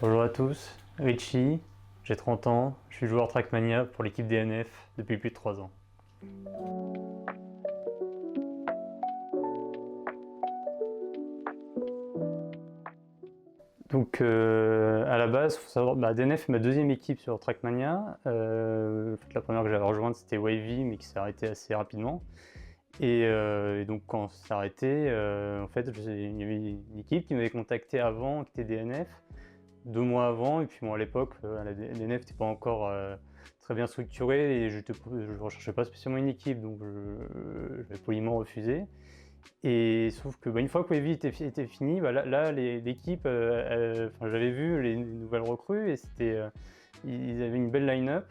Bonjour à tous, Richie, j'ai 30 ans, je suis joueur Trackmania pour l'équipe DNF depuis plus de 3 ans. Donc à la base, il faut savoir, DNF est ma deuxième équipe sur Trackmania. La première que j'avais rejointe c'était Wavy mais qui s'est arrêtée assez rapidement. Et donc quand ça s'est arrêté, en fait il y avait une équipe qui m'avait contacté avant, qui était DNF. 2 mois avant, et puis bon, à l'époque, la DNF n'était pas encore très bien structurée et je ne recherchais pas spécialement une équipe, donc je vais poliment refuser. Et sauf que une fois que Wavy était fini, là l'équipe, j'avais vu les nouvelles recrues et ils avaient une belle line-up.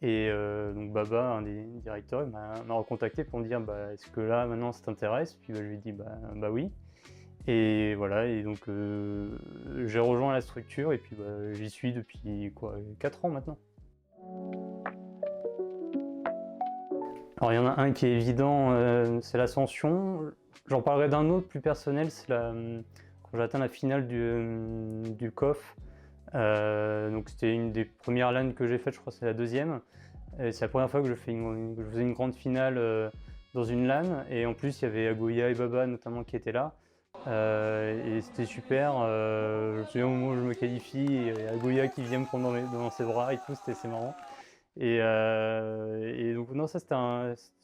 Et donc Baba, un des directeurs, il m'a recontacté pour me dire est-ce que là maintenant ça t'intéresse? Puis je lui ai dit bah oui. Et voilà, et donc j'ai rejoint la structure et puis j'y suis depuis 4 ans maintenant. Alors il y en a un qui est évident, c'est l'ascension. J'en parlerai d'un autre plus personnel, c'est quand j'ai atteint la finale du COF. Donc c'était une des premières LAN que j'ai faites, je crois que c'est la deuxième. C'est la première fois que je faisais une grande finale dans une LAN, et en plus il y avait Agoya et Baba notamment qui étaient là. Et c'était super, je me souviens au moment où je me qualifie, et Agoya qui vient me prendre dans ses bras et tout, c'était assez marrant. Et donc non, ça c'était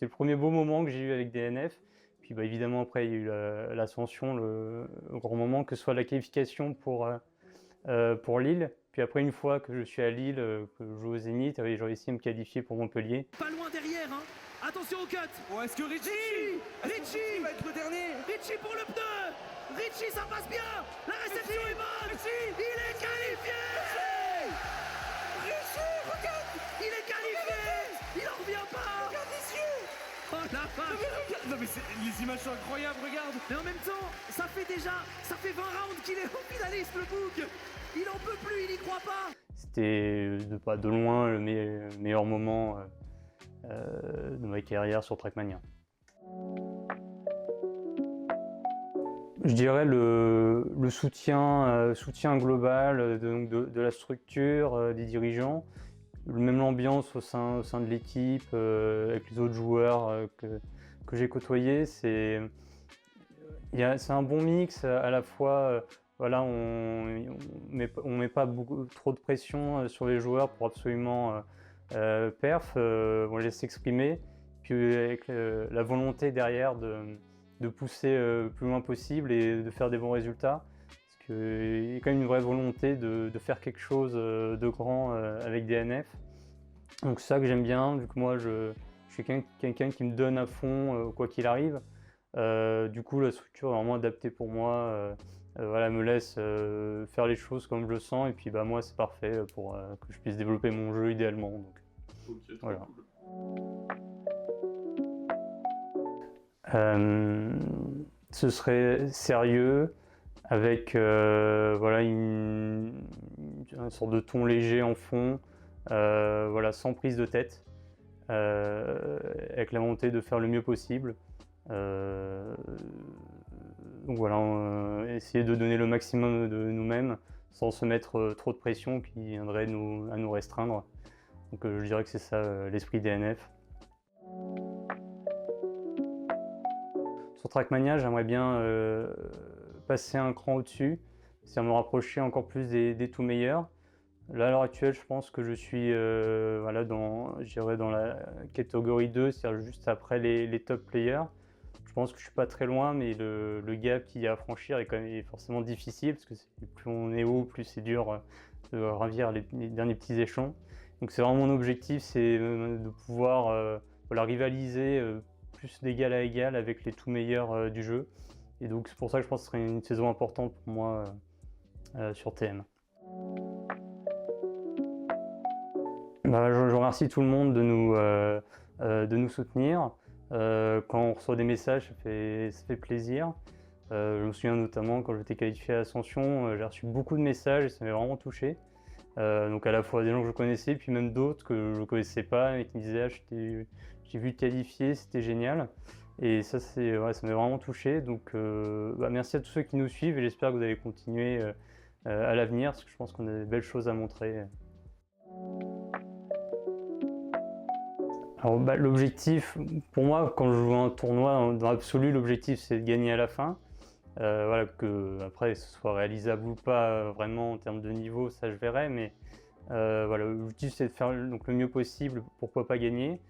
le premier beau moment que j'ai eu avec DNF. Puis évidemment après il y a eu l'ascension, le grand moment, que ce soit la qualification pour Lille. Puis après, une fois que je suis à Lille, que je joue au Zénith, j'ai réussi à me qualifier pour Montpellier. Pas loin derrière, hein. Attention au cut. Oh, est-ce que Richie va être le dernier? Richie pour le pneu. Richie, ça passe bien. La réception est bonne. Il est qualifié. Richie, regarde. Il est qualifié. Il en revient pas. Regarde les yeux. Oh la vache. Non mais les images sont incroyables, regarde. Mais en même temps, ça fait 20 rounds qu'il est au finaliste, le bouc. Il en peut plus, il y croit pas. C'était de loin le meilleur moment de ma carrière sur Trackmania. Je dirais le soutien global de la structure, des dirigeants, même l'ambiance au sein de l'équipe, avec les autres joueurs que j'ai côtoyés. C'est un bon mix à la fois. Voilà, on met pas trop de pression sur les joueurs pour absolument perf, on les laisse s'exprimer, puis avec la volonté derrière de pousser le plus loin possible et de faire des bons résultats. Parce qu'il y a quand même une vraie volonté de faire quelque chose de grand avec DNF. Donc c'est ça que j'aime bien, vu que moi je suis quelqu'un qui me donne à fond quoi qu'il arrive. Du coup la structure est vraiment adaptée pour moi. Voilà, me laisse faire les choses comme je le sens, et puis moi c'est parfait pour que je puisse développer mon jeu idéalement. Donc, ok, voilà. Cool. Ce serait sérieux, avec voilà, une sorte de ton léger en fond, voilà, sans prise de tête, avec la volonté de faire le mieux possible. Donc voilà, essayer de donner le maximum de nous-mêmes sans se mettre trop de pression qui viendrait à nous restreindre. Donc je dirais que c'est ça l'esprit DNF. Sur Trackmania, j'aimerais bien passer un cran au-dessus, c'est-à-dire me rapprocher encore plus des tout meilleurs. Là, à l'heure actuelle, je pense que je suis voilà, dans la catégorie 2, c'est-à-dire juste après les top players. Je pense que je suis pas très loin, mais le gap qu'il y a à franchir est quand même forcément difficile, parce que plus on est haut, plus c'est dur de ravir les derniers petits échelons. Donc c'est vraiment mon objectif, c'est de pouvoir voilà, rivaliser plus d'égal à égal avec les tout meilleurs du jeu. Et donc c'est pour ça que je pense que ce serait une saison importante pour moi sur TM. Je remercie tout le monde de nous soutenir. Quand on reçoit des messages, ça fait plaisir. Je me souviens notamment quand j'étais qualifié à l'Ascension, j'ai reçu beaucoup de messages et ça m'a vraiment touché. Donc à la fois des gens que je connaissais, puis même d'autres que je ne connaissais pas et qui me disaient j'ai vu te qualifier, c'était génial. Et ça, ça m'a vraiment touché. Donc merci à tous ceux qui nous suivent, et j'espère que vous allez continuer à l'avenir, parce que je pense qu'on a de belles choses à montrer. Alors, l'objectif, pour moi, quand je joue un tournoi, dans l'absolu, l'objectif c'est de gagner à la fin. Voilà, que après ce soit réalisable ou pas vraiment en termes de niveau, ça je verrai, mais voilà, l'objectif c'est de faire donc, le mieux possible, pourquoi pas gagner.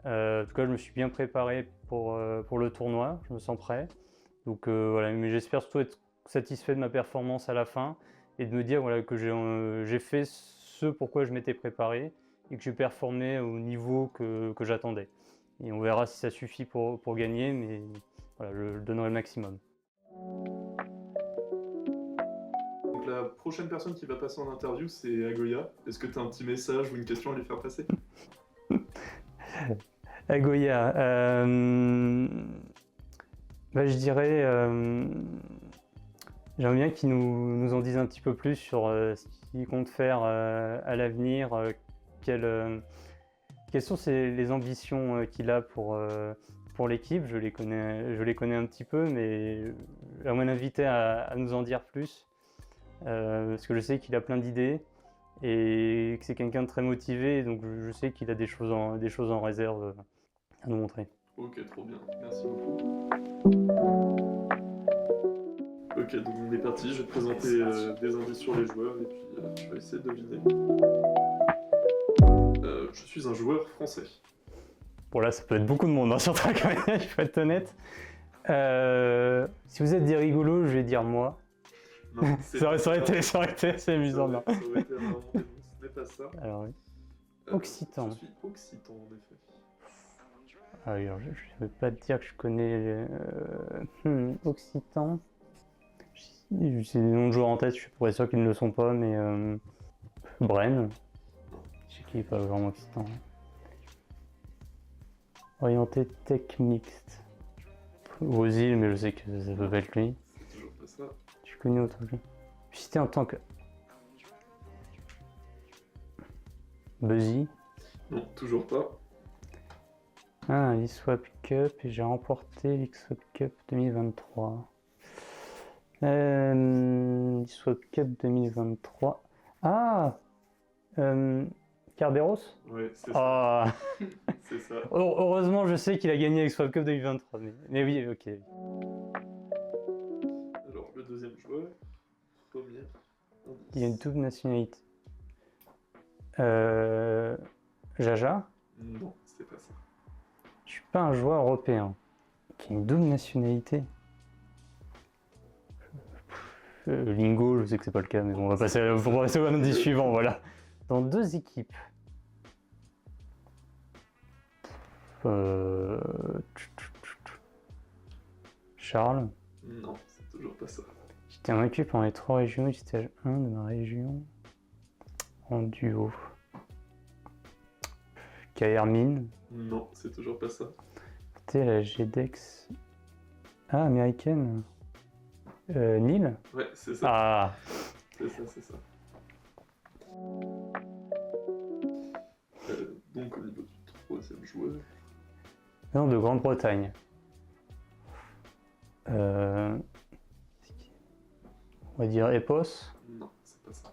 En tout cas, je me suis bien préparé pour le tournoi, je me sens prêt. Donc voilà, mais j'espère surtout être satisfait de ma performance à la fin et de me dire voilà, que j'ai fait ce pourquoi je m'étais préparé et que j'ai performé au niveau que j'attendais. Et on verra si ça suffit pour gagner, mais voilà, je donnerai le maximum. Donc la prochaine personne qui va passer en interview, c'est Agoya. Est-ce que tu as un petit message ou une question à lui faire passer? Agoya, je dirais, j'aimerais bien qu'il nous en dise un petit peu plus sur ce qu'il compte faire à l'avenir, quelles sont les ambitions qu'il a pour l'équipe. Je les connais un petit peu, mais j'aimerais l'inviter à nous en dire plus, parce que je sais qu'il a plein d'idées et que c'est quelqu'un de très motivé, donc je sais qu'il a des choses en réserve à nous montrer. Ok, trop bien, merci beaucoup. Ok, donc on est parti, je vais te présenter des indices sur les joueurs et puis tu vas essayer de deviner. Je suis un joueur français. Bon là, ça peut être beaucoup de monde sur Trackmania, il faut être honnête. Si vous êtes des rigolos, je vais dire moi. Non, ça aurait été assez amusant. Ça aurait été vraiment bon, ce n'est pas ça. Alors oui. Occitan. Je suis occitan en effet. Alors, je ne vais pas te dire que je connais Occitan. J'ai des noms de joueurs en tête, je suis pas sûr qu'ils ne le sont pas, mais Bren. Je sais qu'il n'est pas vraiment Occitan. Orienté tech mixte. Ozil, mais je sais que ça peut pas être lui. C'est toujours pas ça. Je connais autre chose. Je suis cité en tant que Buzzy. Non, toujours pas. Ah, l'E-Swap Cup, et j'ai remporté l'E-Swap Cup 2023. L'E-Swap Cup 2023. Ah Carderos? Ouais, c'est ça. Ah. C'est ça. Heureusement, je sais qu'il a gagné l'E-Swap Cup 2023. Mais oui, ok. Alors, le deuxième joueur, premier. Il y a une double nationalité. Jaja? Non, c'est pas ça. Je suis pas un joueur européen qui a une double nationalité. Lingo, je sais que c'est pas le cas, mais bon, on va passer au indice suivant, voilà. Dans deux équipes. Charles. Non, c'est toujours pas ça. J'étais invaincu pendant les 3 régionaux du stage 1 de ma région. En duo. Kaermin. Non, c'est toujours pas ça. C'était la GDEX. Ah, américaine. Nil. Ouais, c'est ça. Ah. C'est ça, c'est ça. Donc au niveau du troisième joueur. Non, de Grande-Bretagne. On va dire Epos. Non, c'est pas ça.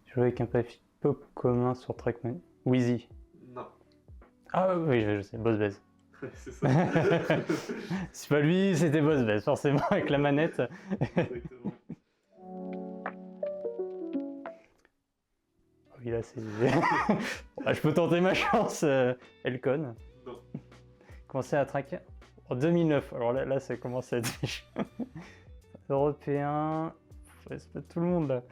Je joue avec un papier peu commun sur Trackmania. Wheezy. Non. Ah oui, je sais, Boss Baze. Ouais, c'est ça. C'est pas lui, c'était Boss Baze, forcément, avec la manette. Exactement. Oui, là, c'est... Ah, je peux tenter ma chance, Elcon. Non. Commencer à traquer en 2009. Alors là, ça commence à être européen. C'est pas tout le monde là.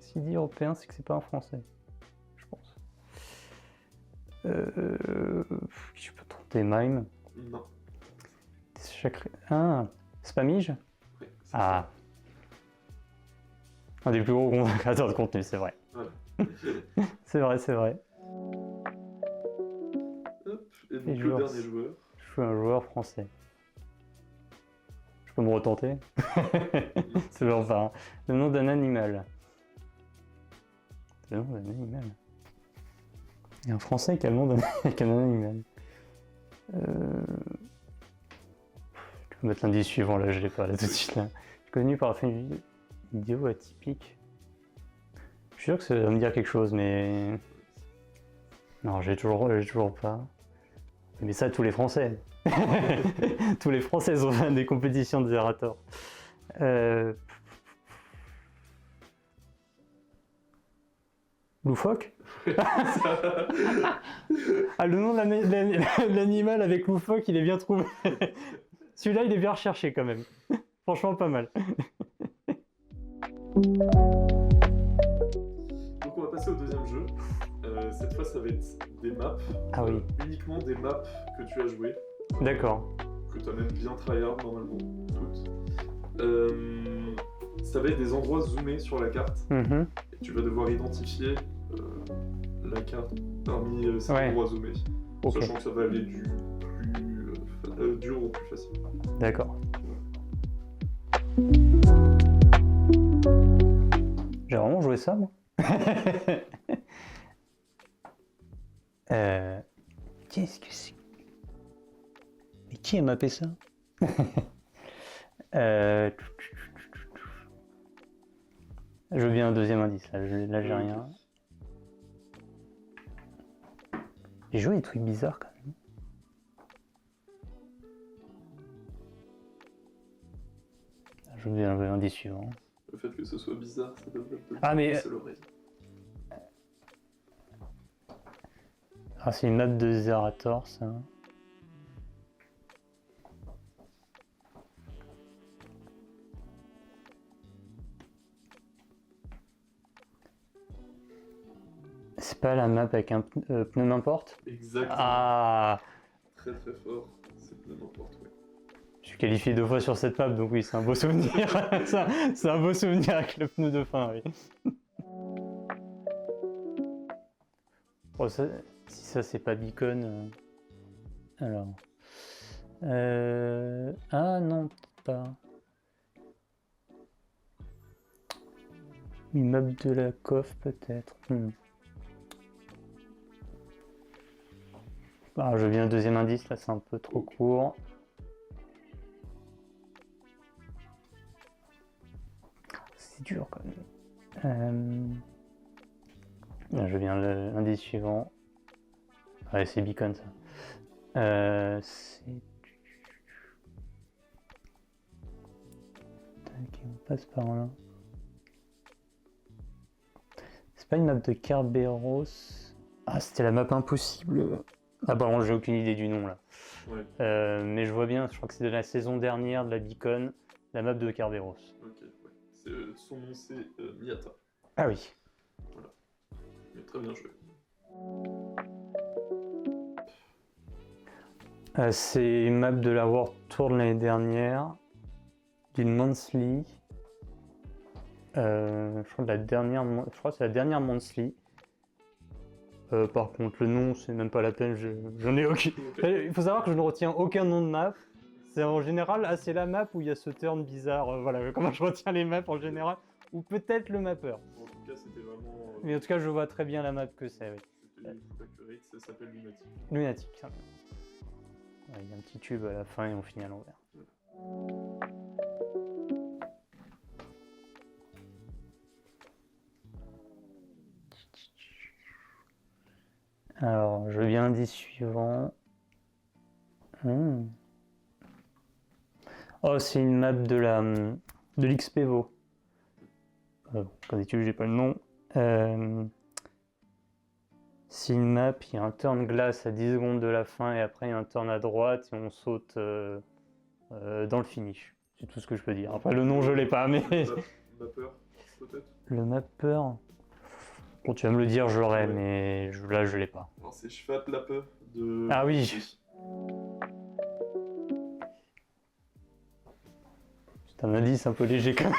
S'il dit européen, c'est que c'est pas un français, je pense. Je peux tenter Mime. Non. Ah, Spamige. Ouais, c'est Ah. Un des plus gros créateurs de contenu, c'est vrai. Voilà. C'est vrai, c'est vrai. Hop, et donc Les le joueurs. dernier joueur. Je suis un joueur français. Je peux me retenter? C'est genre pas. Le nom d'un animal. Le nom d'un animal. Il y a un français qui a le nom d'un animal. Je vais mettre l'indice suivant, là, je l'ai pas là tout de suite. Là. Je suis connu par faire une vidéo atypique. Je suis sûr que ça va me dire quelque chose, mais. Non, j'ai toujours pas. Mais ça, tous les Français. Tous les Français ont fait des compétitions de Zerator. Loufoque. Ah, le nom de l'animal avec loufoque, il est bien trouvé. Celui-là, il est bien recherché quand même. Franchement, pas mal. Donc on va passer au deuxième jeu. Cette fois, ça va être des maps. Ah oui. Uniquement des maps que tu as jouées. D'accord. Que tu as même bien tryhard normalement, toutes. Ça va être des endroits zoomés sur la carte. Mhm. Et tu vas devoir identifier la carte parmi ces Ouais. endroits zoomés. Ok. Sachant que ça va aller du plus dur au plus facile. D'accord. J'ai vraiment joué ça, moi. Qu'est-ce que c'est? Mais qui a mappé ça? Je veux bien un deuxième indice, là, là j'ai rien. J'ai joué des trucs bizarres quand même. Je veux bien un indice suivant. Le fait que ce soit bizarre, ça devrait te Ah, mais- casser l'oreille. Ah, c'est une map de Zerator, ça. C'est pas la map avec un pneu n'importe? Exactement. Ah, Très très fort. C'est peu n'importe quoi. je suis qualifié 2 fois sur cette map, donc oui, c'est un beau souvenir. C'est un beau souvenir avec le pneu de fin, oui. Oh, ça, si ça, c'est pas Beacon. Alors. Ah non, peut-être pas. Une map de la coff, peut-être. Ah, je viens un deuxième indice, là, c'est un peu trop court. C'est dur quand même. Là, je viens l'indice suivant. Ouais, c'est Beacon ça. Tac, on passe par là. C'est pas une map de Kerberos. Ah, c'était la map impossible. Ah, par contre, j'ai aucune idée du nom là. Ouais. Mais je vois bien, je crois que c'est de la saison dernière de la Beacon, la map de Kerberos. Ok, ouais. Son nom c'est Miyata. Ah oui. Mais très bien joué. C'est une map de la World Tour de l'année dernière, d'une Monthly. Je crois que c'est la dernière Monthly. Par contre, le nom, c'est même pas la peine, j'en ai aucun. Il faut savoir que je ne retiens aucun nom de map. C'est en général, c'est la map où il y a ce turn bizarre. Voilà, comment je retiens les maps en général. Ou peut-être le mapper. En tout cas, c'était vraiment. Mais en tout cas, je vois très bien la map que c'est, oui. C'était full accurate, ça s'appelle Lunatic. Lunatic, ça. Ouais, il y a un petit tube à la fin et on finit à l'envers. Alors, je viens l'indice suivant. Oh, c'est une map de l'XPVO. Comme d'habitude, j'ai pas le nom. C'est une map, il y a un turn glace à 10 secondes de la fin et après il y a un turn à droite et on saute dans le finish. C'est tout ce que je peux dire. Après, le nom, je l'ai pas, mais. Mapper, peut-être. Le mapper. Bon, tu vas me le dire, je l'aurai, Ouais. mais là, je l'ai pas. Alors, c'est Schvat Lappe de. Ah oui. C'est un indice un peu léger quand même.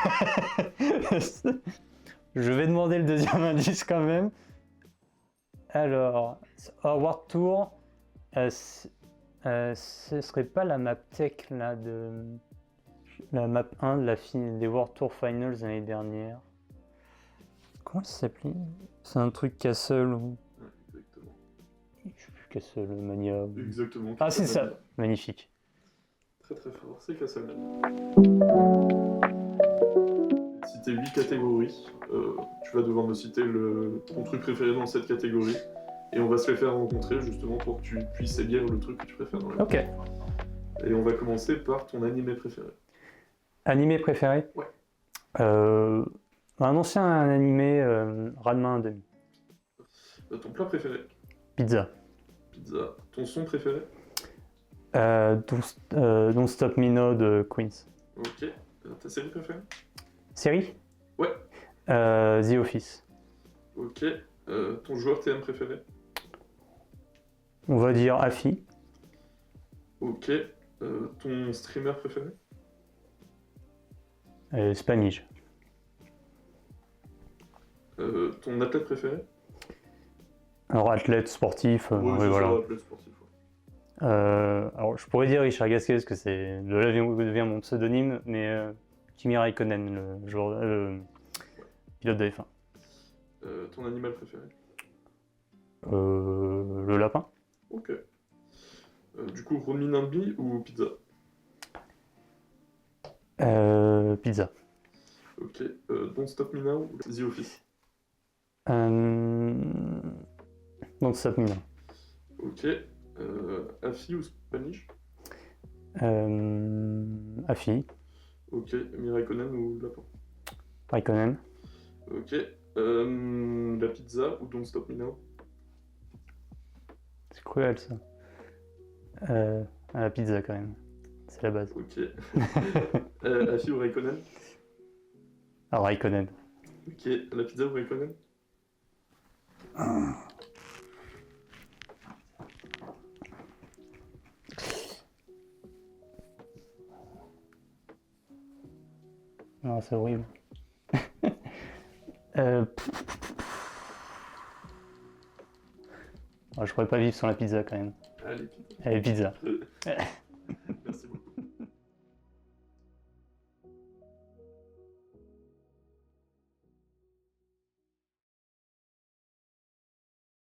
Je vais demander le deuxième indice quand même. Alors, World Tour, ce serait pas la map tech là de la map 1 de des World Tour Finals l'année dernière. Comment ça s'appelait? C'est un truc Castle ou Ouais, exactement. je sais plus, Castle Mania. Exactement. Ah, c'est ça. Magnifique. Très très fort, c'est Castlevania. Citer 8 catégories. Tu vas devoir me citer ton truc préféré dans cette catégorie. Et on va se les faire rencontrer justement pour que tu puisses élire le truc que tu préfères dans la Ok. Et on va commencer par ton animé préféré. Animé préféré? Ouais. Un ancien animé, Ranma 1,5. Ton plat préféré? Pizza. Pizza. Ton son préféré? Don't Stop Me Now de Queens. Ok. Ta série préférée? Série? Ouais. The Office. Ok. Ton joueur TM préféré? On va dire Afi. Ok. Ton streamer préféré? Spanish. Ton athlète préféré? Alors athlète sportif, Ouais, oui, c'est voilà. ça, athlète sportif. Ouais. Alors je pourrais dire Richard Gasquet parce que c'est de là vient mon pseudonyme, mais Kimi Raikkonen, le pilote de F1. Ton animal préféré? Le lapin. Ok. Du coup, Ronin Nambi ou pizza? Pizza. Ok. Don't Stop Me Now ou The Office? Don't Stop Me Now. Ok. Afi ou Spanish? Afi. Ok. Mirai Conan ou lapin? Raikkonen. Ok. La pizza ou Don't Stop Me Now? C'est cruel ça. La pizza quand même. C'est la base. Ok. Afi ou Raikkonen? Alors Raikkonen. Ok. La pizza ou Raikkonen? Non, c'est horrible. Je pourrais pas vivre sans la pizza quand même. Allez, pizza. Allez, pizza.